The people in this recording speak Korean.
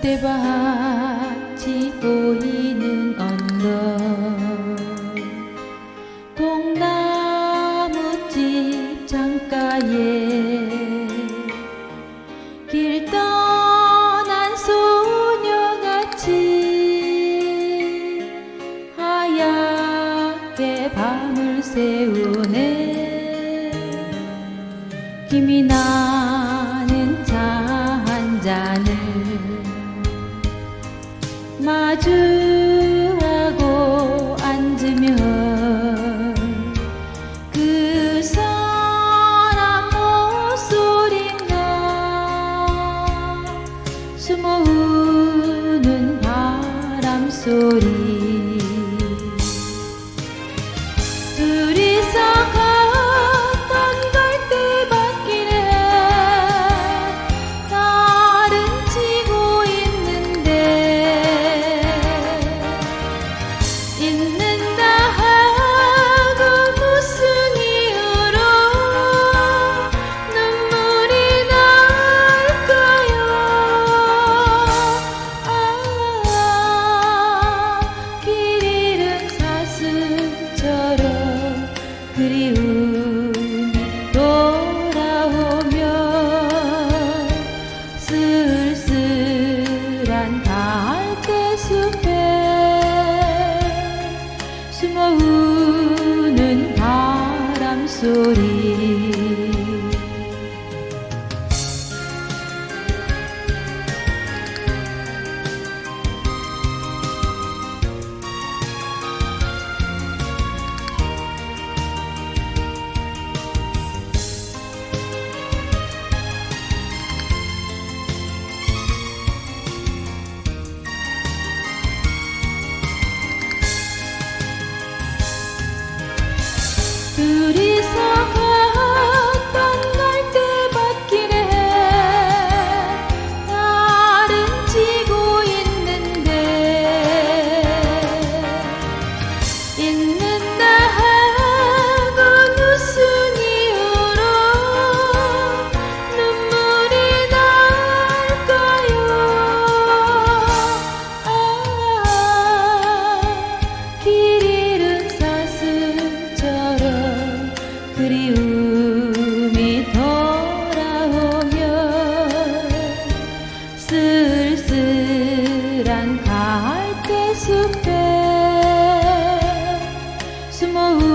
갈대밭이 보이는 언덕 동나무집 창가에 길 떠난 소녀같이 하얗게 밤을 새우네. 김이 나는 차 한 잔을 마주하고 앉으면 그 사람 목소리가 숨어우는 바람소리. 둘이서 걷던 갈대밭길에 달은 지고 있는다 하고 무슨 이유로 눈물이 날까요? 길 잃은 사슴처럼 그리움이 돌아오면 쓸쓸한 갈대숲에 숨어우는 바람소리. 둘이서 걷던 갈대밭길에 달은 지고 있는다 하고 무슨 이유로 눈물이 날까요? 길 잃은 사슴처럼 그리움이 돌아오면 쓸쓸한 갈대숲에 숨어우